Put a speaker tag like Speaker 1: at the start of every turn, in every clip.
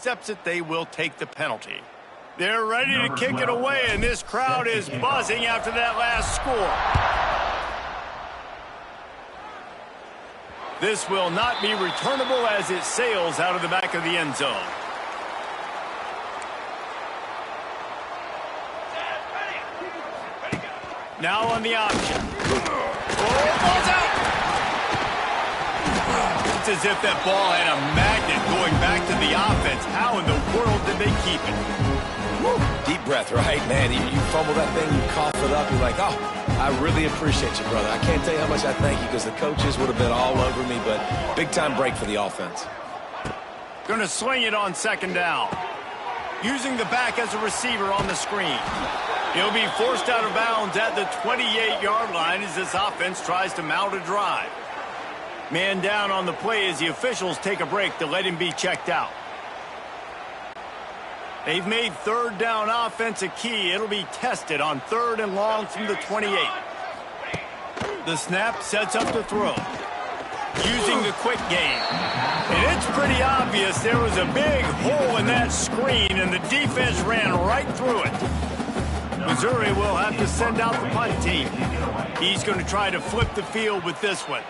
Speaker 1: accepts it, they will take the penalty. They're ready to kick it away, and this crowd is buzzing after that last score. This will not be returnable as it sails out of the back of the end zone. Now on the option. Oh, ball's out! It's as if that ball had a magnet going back to the offense. How in the world did they keep it?
Speaker 2: Woo. Deep breath, right, man? You fumble that thing, you cough it up, you're like, oh, I really appreciate you, brother. I can't tell you how much I thank you because the coaches would have been all over me, but big-time break for the offense.
Speaker 1: Going to swing it on second down. Using the back as a receiver on the screen. He'll be forced out of bounds at the 28-yard line as this offense tries to mount a drive. Man down on the play as the officials take a break to let him be checked out. They've made third down offense a key. It'll be tested on 3rd and long from the 28. The snap sets up to throw. Using the quick game. And it's pretty obvious there was a big hole in that screen, and the defense ran right through it. Missouri will have to send out the punt team. He's going to try to flip the field with this one.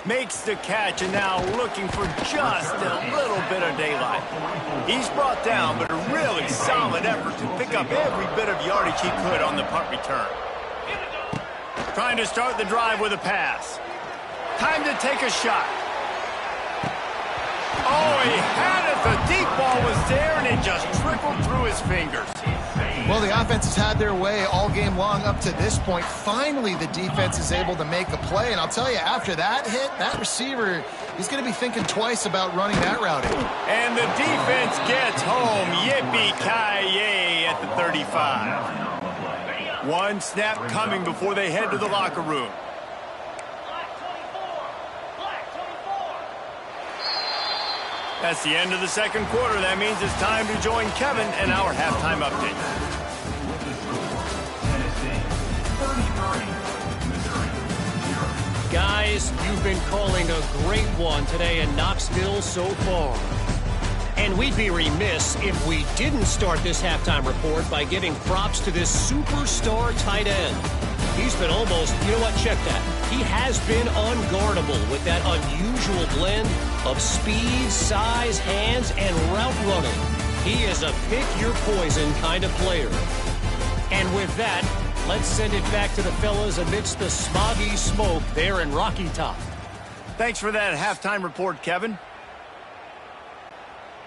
Speaker 1: Makes the catch, and now looking for just a little bit of daylight. He's brought down, but a really solid effort to pick up every bit of yardage he could on the punt return. Trying to start the drive with a pass. Time to take a shot. Oh, he had it. The deep ball was there, and it just trickled through his fingers.
Speaker 3: Well, the offense has had their way all game long up to this point. Finally, the defense is able to make a play. And I'll tell you, after that hit, that receiver, he's going to be thinking twice about running that route in.
Speaker 1: And the defense gets home. Yippee-ki-yay at the 35. One snap coming before they head to the locker room. That's the end of the second quarter. That means it's time to join Kevin and our halftime update.
Speaker 4: Guys, you've been calling a great one today in Knoxville so far. And we'd be remiss if we didn't start this halftime report by giving props to this superstar tight end. He's been almost, you know what, check that. He has been unguardable with that unusual blend of speed, size, hands, and route running. He is a pick-your-poison kind of player. And with that, let's send it back to the fellas amidst the smoggy smoke there in Rocky Top.
Speaker 1: Thanks for that halftime report, Kevin.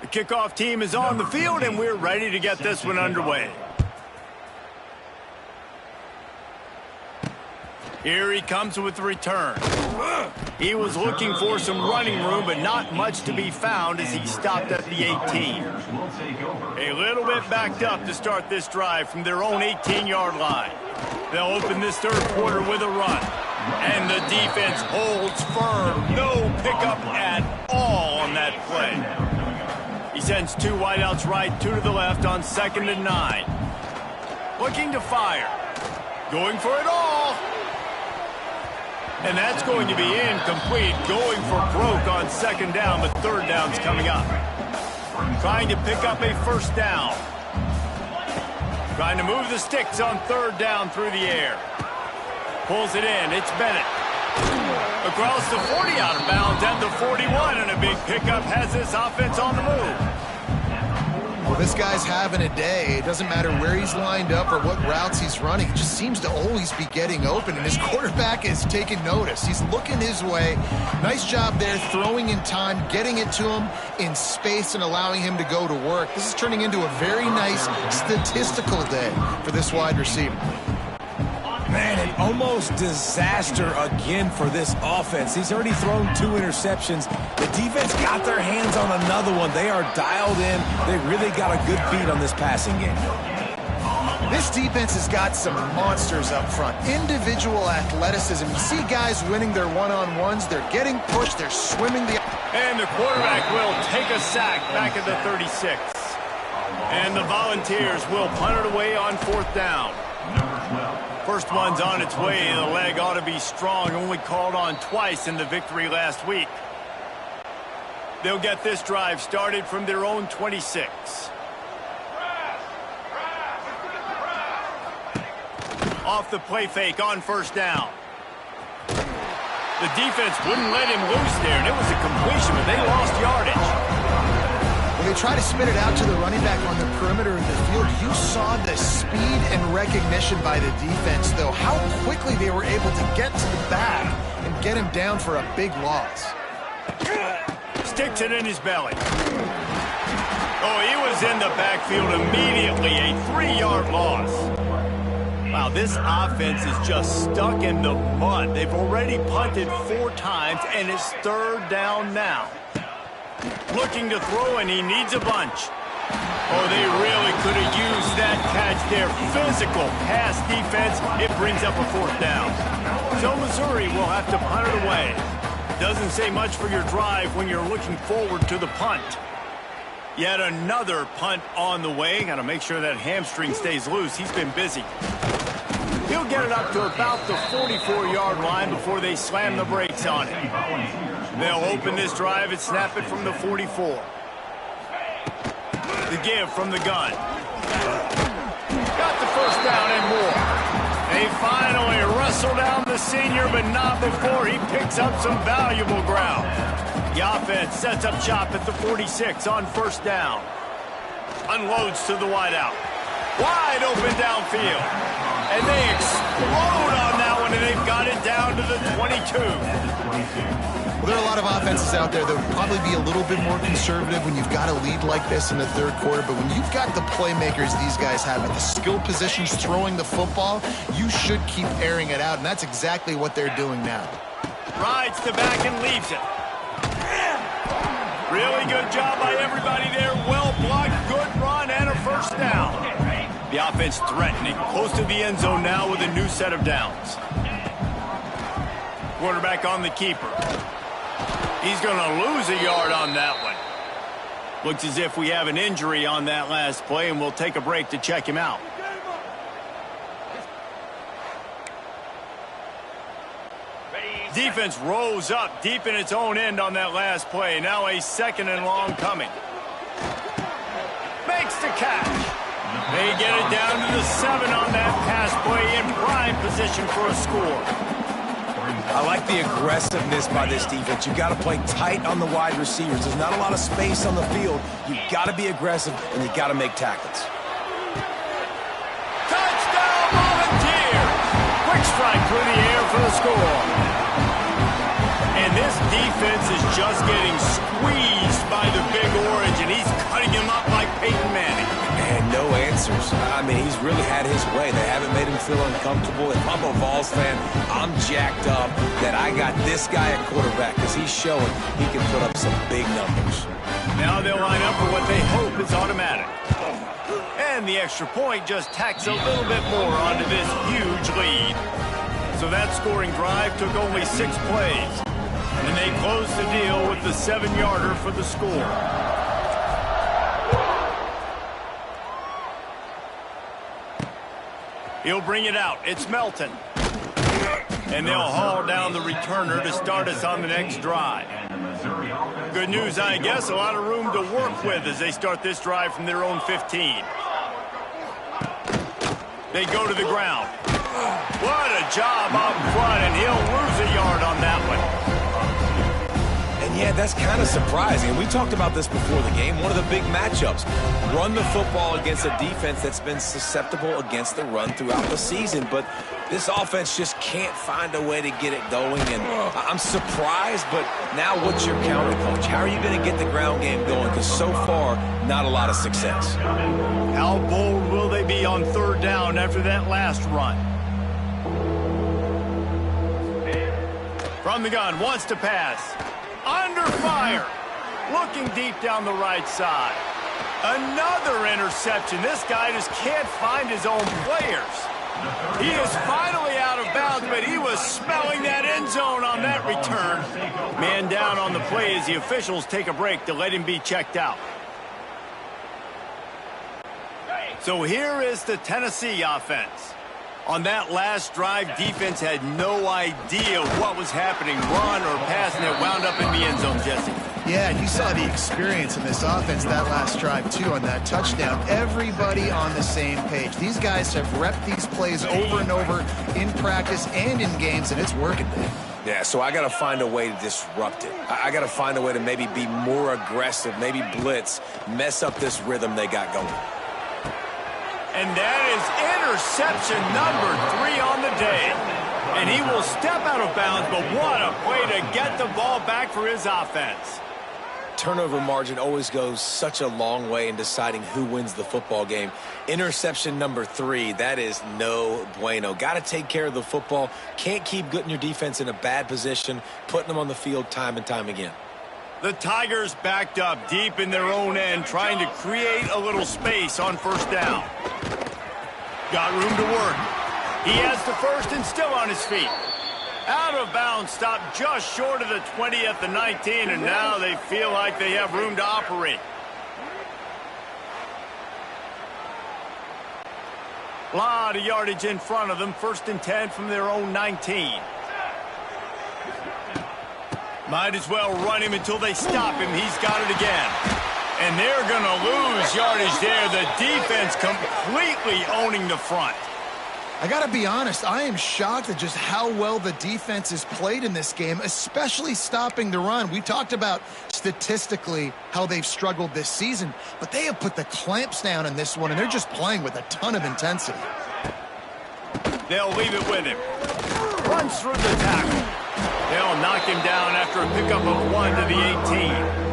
Speaker 1: The kickoff team is on the field, and we're ready to get this one underway. Here he comes with the return. He was looking for some running room, but not much to be found as he stopped at the 18. A little bit backed up to start this drive from their own 18-yard line. They'll open this third quarter with a run. And the defense holds firm. No pickup at all on that play. He sends two wideouts right, two to the left on 2nd and 9. Looking to fire. Going for it all. And that's going to be incomplete. Going for broke on 2nd down, but 3rd down's coming up. Trying to pick up a 1st down. Trying to move the sticks on 3rd down through the air. Pulls it in. It's Bennett. Across the 40, out of bounds at the 41, and a big pickup has this offense on the move.
Speaker 3: This guy's having a day. It doesn't matter where he's lined up or what routes he's running. He just seems to always be getting open, and his quarterback is taking notice. He's looking his way. Nice job there, throwing in time, getting it to him in space and allowing him to go to work. This is turning into a very nice statistical day for this wide receiver.
Speaker 2: Man, an almost disaster again for this offense. He's already thrown 2 interceptions. The defense got their hands on another one. They are dialed in. They really got a good beat on this passing game.
Speaker 3: This defense has got some monsters up front. Individual athleticism. You see guys winning their one-on-ones. They're getting pushed. They're swimming the...
Speaker 1: And the quarterback will take a sack back at the 36. And the Volunteers will punt it away on 4th down. First one's on its way. The leg ought to be strong. Only called on twice in the victory last week. They'll get this drive started from their own 26. Off the play fake on first down. The defense wouldn't let him loose there, and it was a completion, but they lost yardage.
Speaker 3: When they try to spin it out to the running back on the perimeter of the field, you saw the speed and recognition by the defense, though, how quickly they were able to get to the back and get him down for a big loss.
Speaker 1: Sticks it in his belly. Oh, he was in the backfield immediately, a 3-yard loss. Wow, this offense is just stuck in the mud. They've already punted 4 times, and it's 3rd down now. Looking to throw, and he needs a bunch. Oh, they really could have used that catch there. Physical pass defense. It brings up a 4th down. So Missouri will have to punt it away. Doesn't say much for your drive when you're looking forward to the punt. Yet another punt on the way. Got to make sure that hamstring stays loose. He's been busy. He'll get it up to about the 44-yard line before they slam the brakes on it. They'll open this drive and snap it from the 44. The give from the gun. Got the first down and more. They finally wrestle down the senior, but not before he picks up some valuable ground. The offense sets up shop at the 46 on first down. Unloads to the wideout. Wide open downfield. And they explode on that one, and they've got it down to the 22.
Speaker 3: Well, there are a lot of offenses out there that would probably be a little bit more conservative when you've got a lead like this in the 3rd quarter. But when you've got the playmakers these guys have at the skill positions throwing the football, you should keep airing it out, and that's exactly what they're doing now.
Speaker 1: Rides the back and leaves it. Really good job by everybody there. Well blocked, good run, and a first down. The offense threatening, close to the end zone now with a new set of downs. Quarterback on the keeper. He's going to lose a yard on that one. Looks as if we have an injury on that last play, and we'll take a break to check him out. Defense rose up deep in its own end on that last play. Now a 2nd and long coming. Makes the catch. They get it down to the 7 on that pass play, in prime position for a score.
Speaker 2: I like the aggressiveness by this defense. You've got to play tight on the wide receivers. There's not a lot of space on the field. You've got to be aggressive, and you've got to make tackles.
Speaker 1: Touchdown, Volunteers! Quick strike through the air for the score. And this defense is just getting squeezed by the Big Orange, and he's cutting him up like Peyton Manning.
Speaker 2: And no answers. I mean, he's really had his way. They haven't made him feel uncomfortable. If I'm a Vols fan, I'm jacked up that I got this guy at quarterback because he's showing he can put up some big numbers.
Speaker 1: Now they'll line up for what they hope is automatic. And the extra point just tacks a little bit more onto this huge lead. So that scoring drive took only 6 plays. And they closed the deal with the 7-yarder for the score. He'll bring it out. It's Melton. And they'll haul down the returner to start us on the next drive. Good news, I guess. A lot of room to work with as they start this drive from their own 15. They go to the ground. What a job up front, and he'll lose a yard on that one.
Speaker 2: And yeah, that's kind of surprising. We talked about this before the game. One of the big matchups. Run the football against a defense that's been susceptible against the run throughout the season. But this offense just can't find a way to get it going. And I'm surprised, but now what's your counter punch? How are you going to get the ground game going? Because so far, not a lot of success.
Speaker 1: How bold will they be on 3rd down after that last run? From the gun, wants to pass. Under fire. Looking deep down the right side. Another interception. This guy just can't find his own players. He is finally out of bounds, but he was smelling that end zone on that return. Man down on the play as the officials take a break to let him be checked out. So here is the Tennessee offense. On that last drive, defense had no idea what was happening, run or pass, and it wound up in the end zone, Jesse.
Speaker 3: Yeah, and you saw the experience in this offense that last drive, too, on that touchdown. Everybody on the same page. These guys have repped these plays over and over in practice and in games, and it's working, man.
Speaker 2: Yeah, so I got to find a way to disrupt it. I got to find a way to maybe be more aggressive, maybe blitz, mess up this rhythm they got going.
Speaker 1: And that is interception number 3 on the day. And he will step out of bounds, but what a play to get the ball back for his offense.
Speaker 2: Turnover margin always goes such a long way in deciding who wins the football game. Interception number 3, that is no bueno. Got to take care of the football. Can't keep getting your defense in a bad position, putting them on the field time and time again.
Speaker 1: The Tigers backed up deep in their own end, trying to create a little space on first down. Got room to work. He has the first and still on his feet. Out of bounds, stopped just short of the 20 at the 19, and now they feel like they have room to operate. A lot of yardage in front of them, 1st and 10 from their own 19. Might as well run him until they stop him. He's got it again. And they're going to lose yardage there. The defense completely owning the front.
Speaker 3: I got to be honest, I am shocked at just how well the defense has played in this game, especially stopping the run. We talked about statistically how they've struggled this season, but they have put the clamps down in this one, and they're just playing with a ton of intensity.
Speaker 1: They'll leave it with him. Runs through the tackle. They'll knock him down after a pickup of 1 to the 18.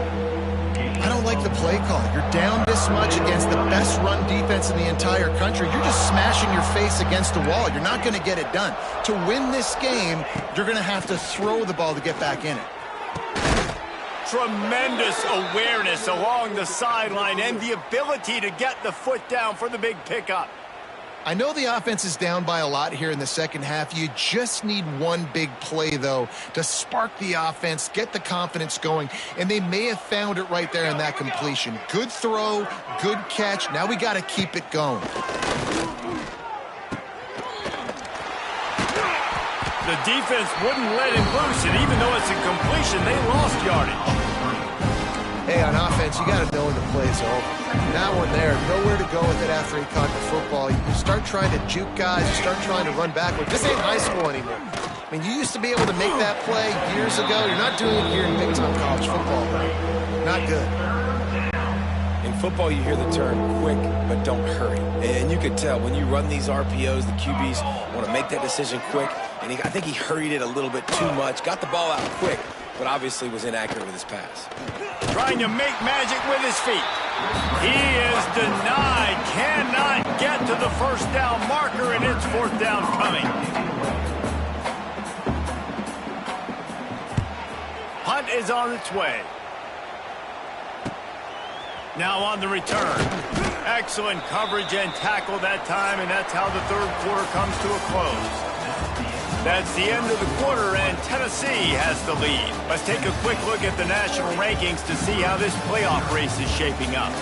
Speaker 3: I don't like the play call. You're down this much against the best run defense in the entire country. You're just smashing your face against a wall. You're not going to get it done. To win this game, you're going to have to throw the ball to get back in it.
Speaker 1: Tremendous awareness along the sideline and the ability to get the foot down for the big pickup.
Speaker 3: I know the offense is down by a lot here in the second half. You just need one big play, though, to spark the offense, get the confidence going, and they may have found it right there in that completion. Good throw, good catch. Now we got to keep it going.
Speaker 1: The defense wouldn't let him loose, and even though it's a completion, they lost yardage.
Speaker 3: Hey, on offense, you got to know when the play's over. That one there, nowhere to go with it after he caught the football. You start trying to juke guys, you start trying to run backward. This ain't high school anymore. I mean, you used to be able to make that play years ago. You're not doing it here in big-time college football, bro. Not good.
Speaker 2: In football, you hear the term quick, but don't hurry. And you can tell when you run these RPOs, the QBs want to make that decision quick. And I think he hurried it a little bit too much, got the ball out quick, but obviously was inaccurate with his pass.
Speaker 1: Trying to make magic with his feet. He is denied. Cannot get to the first down marker, and it's 4th down coming. Hunt is on its way. Now on the return. Excellent coverage and tackle that time, and that's how the 3rd quarter comes to a close. That's the end of the quarter, and Tennessee has the lead. Let's take a quick look at the national rankings to see how this playoff race is shaping up.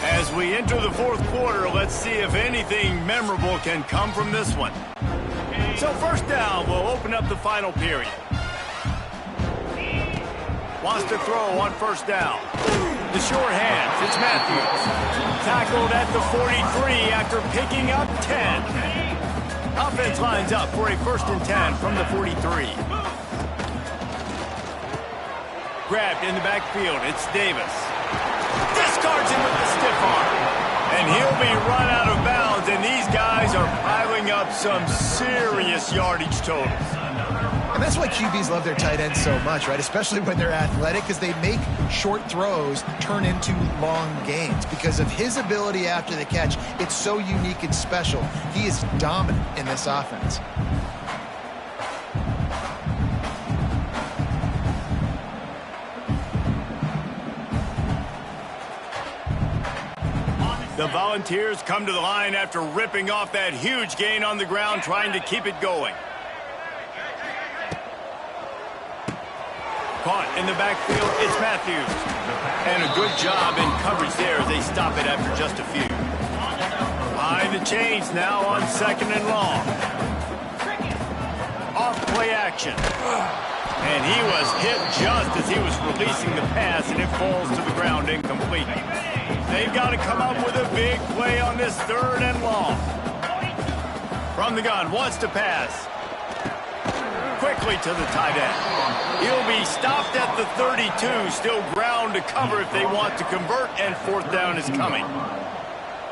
Speaker 1: As we enter the 4th quarter, let's see if anything memorable can come from this one. So 1st down will open up the final period. Wants to throw on 1st down. The short hand, it's Matthews. Tackled at the 43 after picking up 10. Offense lines up for a 1st and 10 from the 43. Grabbed in the backfield, it's Davis. Discards him with the stiff arm. And he'll be run out of bounds, and these guys are piling up some serious yardage totals.
Speaker 3: And that's why QBs love their tight ends so much, right? Especially when they're athletic, because they make short throws turn into long gains. Because of his ability after the catch, it's so unique and special. He is dominant in this offense.
Speaker 1: The Volunteers come to the line after ripping off that huge gain on the ground, trying to keep it going. Caught in the backfield, it's Matthews. And a good job in coverage there as they stop it after just a few. Behind the chains now on 2nd and long. play action. And he was hit just as he was releasing the pass, and it falls to the ground incomplete. They've got to come up with a big play on this 3rd and long. From the gun, wants to pass. Quickly to the tight end. He'll be stopped at the 32, still ground to cover if they want to convert, and 4th down is coming.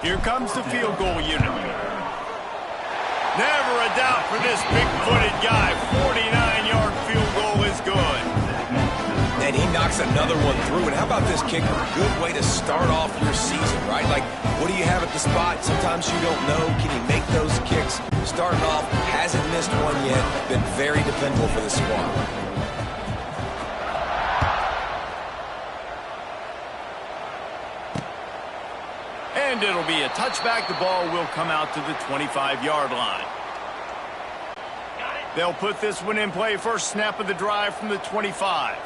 Speaker 1: Here comes the field goal unit. Never a doubt for this big-footed guy. 49-yard field goal is good.
Speaker 2: And he knocks another one through. And how about this kicker? Good way to start off your season, right? Like, what do you have at the spot? Sometimes you don't know. Can he make those kicks? Starting off, hasn't missed one yet. Been very dependable for the squad.
Speaker 1: And it'll be a touchback. The ball will come out to the 25-yard line. They'll put this one in play. First snap of the drive from the 25.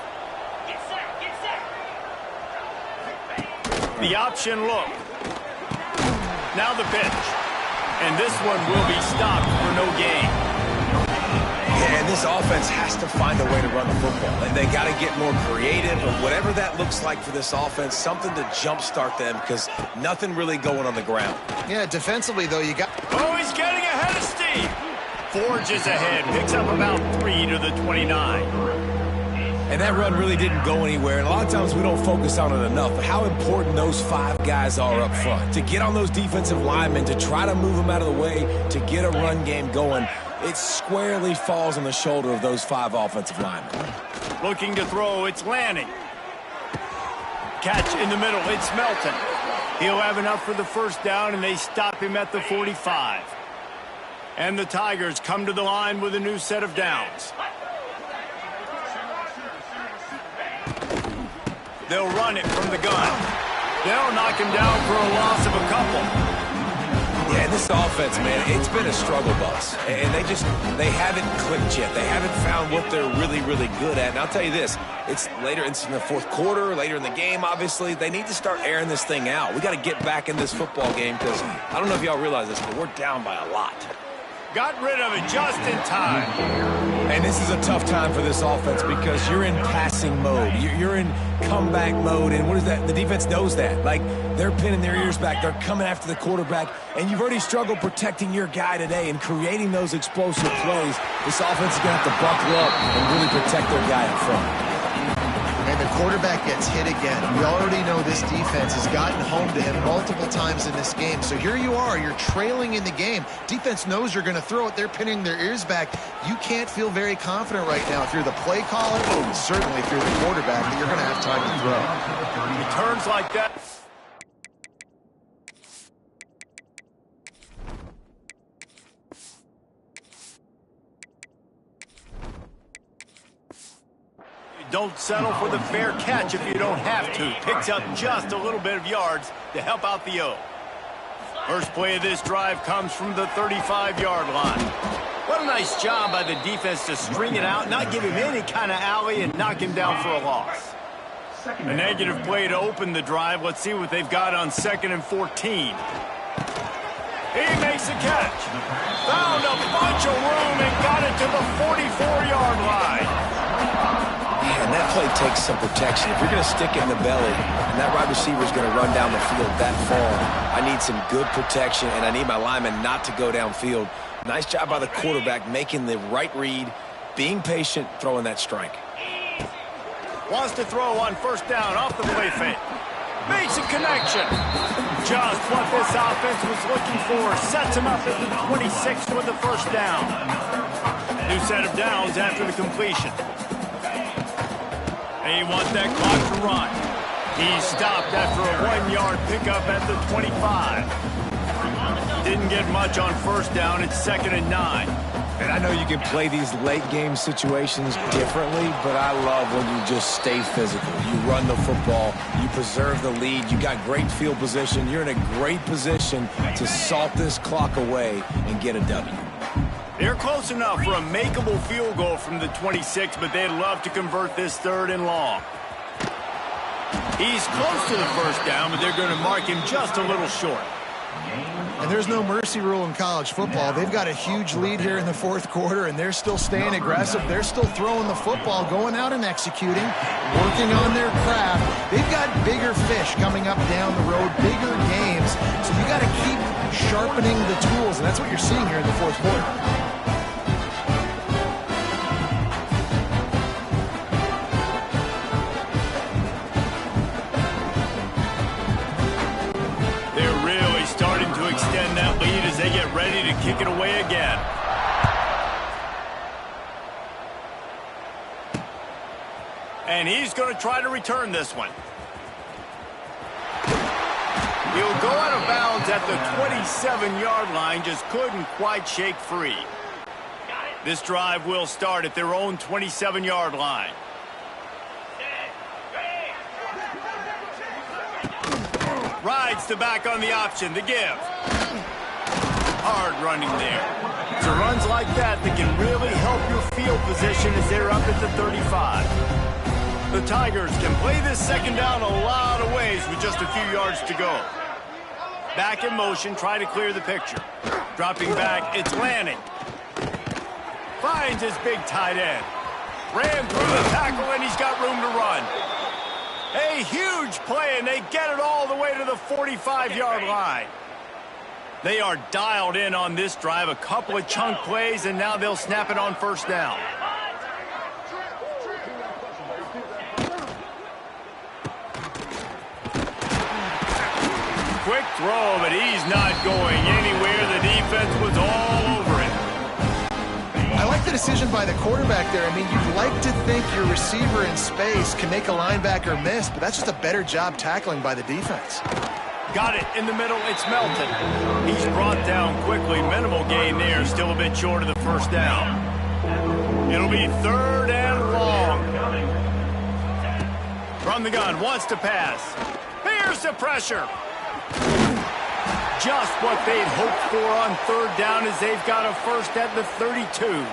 Speaker 1: The option look. Now the pitch. And this one will be stopped for no gain.
Speaker 2: Yeah, and this offense has to find a way to run the football. And they got to get more creative, or whatever that looks like for this offense, something to jumpstart them, because nothing really going on the ground.
Speaker 3: Yeah, defensively, though, you got...
Speaker 1: Oh, he's getting ahead of Steve. Forges ahead, picks up about 3 to the 29.
Speaker 2: And that run really didn't go anywhere. And a lot of times we don't focus on it enough. But how important those 5 guys are up front. To get on those defensive linemen, to try to move them out of the way, to get a run game going, it squarely falls on the shoulder of those 5 offensive linemen.
Speaker 1: Looking to throw, it's Lanning. Catch in the middle, it's Melton. He'll have enough for the first down, and they stop him at the 45. And the Tigers come to the line with a new set of downs. They'll run it from the gun. They'll knock him down for a loss of a couple.
Speaker 2: Yeah, this offense, man, it's been a struggle bus. And they haven't clicked yet. They haven't found what they're really, really good at. And I'll tell you this, it's in the 4th quarter, later in the game, obviously. They need to start airing this thing out. We got to get back in this football game, because I don't know if y'all realize this, but we're down by a lot.
Speaker 1: Got rid of it just in time.
Speaker 2: And this is a tough time for this offense, because you're in passing mode. You're in comeback mode. And what is that? The defense knows that. Like, they're pinning their ears back. They're coming after the quarterback. And you've already struggled protecting your guy today and creating those explosive plays. This offense is going to have to buckle up and really protect their guy up front.
Speaker 3: And the quarterback gets hit again. We already know this defense has gotten home to him multiple times in this game. So here you are, you're trailing in the game. Defense knows you're going to throw it. They're pinning their ears back. You can't feel very confident right now if you're the play caller, and certainly if you're the quarterback, that you're going to have time to throw.
Speaker 1: Returns like that. Don't settle for the fair catch if you don't have to. Picks up just a little bit of yards to help out the O. First play of this drive comes from the 35-yard line. What a nice job by the defense to string it out, not give him any kind of alley, and knock him down for a loss. A negative play to open the drive. Let's see what they've got on 2nd and 14. He makes a catch. Found a bunch of room and got it to the 44-yard line.
Speaker 2: And that play takes some protection. If you're going to stick it in the belly and that wide receiver is going to run down the field that far, I need some good protection, and I need my lineman not to go downfield. Nice job by the quarterback making the right read, being patient, throwing that strike.
Speaker 1: Wants to throw on first down off the play fake. Makes a connection. Just what this offense was looking for. Sets him up at the 26 with the first down. New set of downs after the completion. He wants that clock to run. He's stopped after a 1-yard pickup at the 25. Didn't get much on first down. It's 2nd and 9.
Speaker 2: And I know you can play these late-game situations differently, but I love when you just stay physical. You run the football. You preserve the lead. You got great field position. You're in a great position to salt this clock away and get a W.
Speaker 1: They're close enough for a makeable field goal from the 26, but they'd love to convert this 3rd and long. He's close to the first down, but they're going to mark him just a little short.
Speaker 3: And there's no mercy rule in college football. They've got a huge lead here in the fourth quarter, and they're still staying aggressive. They're still throwing the football, going out and executing, working on their craft. They've got bigger fish coming up down the road, bigger games. So you got to keep sharpening the tools, and that's what you're seeing here in the fourth quarter.
Speaker 1: Extend that lead as they get ready to kick it away again. And he's going to try to return this one. He'll go out of bounds at the 27-yard line, just couldn't quite shake free. This drive will start at their own 27-yard line. Rides the back on the option, the give. Hard running there. It's runs like that can really help your field position as they're up at the 35. The Tigers can play this second down a lot of ways with just a few yards to go. Back in motion, try to clear the picture. Dropping back, it's Lanning. Finds his big tight end. Ran through the tackle, and he's got room to run. A huge play, and they get it all the way to the 45-yard line. They are dialed in on this drive. A couple of chunk plays, and now they'll snap it on first down. Quick throw, but he's not going anywhere. The defense was all over it.
Speaker 3: I like the decision by the quarterback there. I mean, you'd like to think your receiver in space can make a linebacker miss, but that's just a better job tackling by the defense.
Speaker 1: Got it in the middle. It's Melton. He's brought down quickly. Minimal gain there. Still a bit short of the first down. It'll be third and long. From the gun. Wants to pass. Here's the pressure. Just what they'd hoped for on third down as they've got a first at the 32.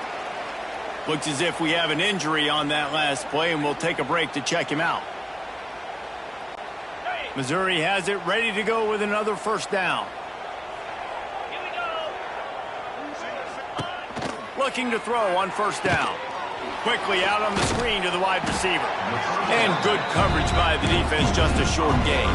Speaker 1: Looks as if we have an injury on that last play, and we'll take a break to check him out. Missouri has it ready to go with another first down. Looking to throw on first down. Quickly out on the screen to the wide receiver. And good coverage by the defense, just a short gain.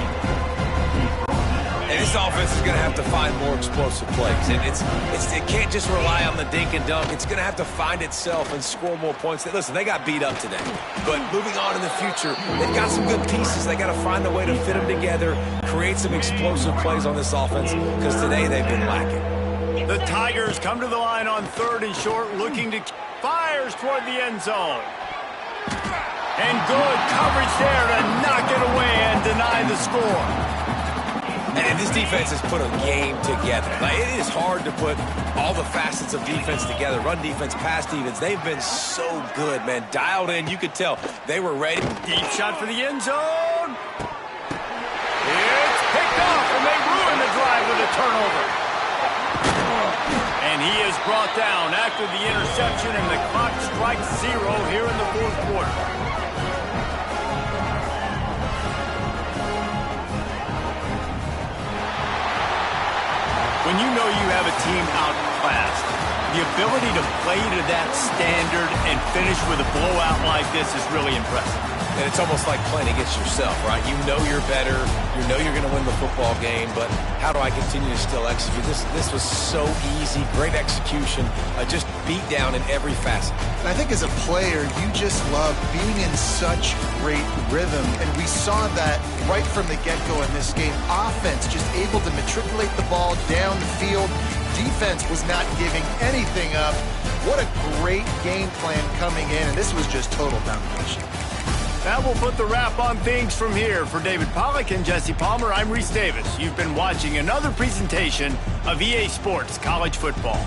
Speaker 2: And this offense is going to have to find more explosive plays. And it can't just rely on the dink and dunk. It's going to have to find itself and score more points. Listen, they got beat up today. But moving on in the future, they've got some good pieces. They got to find a way to fit them together, create some explosive plays on this offense, because today they've been lacking.
Speaker 1: The Tigers come to the line on third and short, looking to fires toward the end zone. And good coverage there to knock it away and deny the score.
Speaker 2: And this defense has put a game together. Like, it is hard to put all the facets of defense together. Run defense, pass defense. They've been so good, man. Dialed in. You could tell they were ready.
Speaker 1: Deep shot for the end zone. It's picked off, and they ruin the drive with a turnover. And he is brought down after the interception, and the clock strikes 0 here in the fourth quarter. When you know you have a team outclassed, the ability to play to that standard and finish with a blowout like this is really impressive.
Speaker 2: And it's almost like playing against yourself, right? You know you're better. You know you're going to win the football game, but how do I continue to still execute? This was so easy, great execution, just beat down in every facet.
Speaker 3: And I think as a player, you just love being in such great rhythm, and we saw that right from the get-go in this game. Offense just able to matriculate the ball down the field. Defense was not giving anything up. What a great game plan coming in, and this was just total domination.
Speaker 1: That will put the wrap on things from here. For David Pollack and Jesse Palmer, I'm Reese Davis. You've been watching another presentation of EA Sports College Football.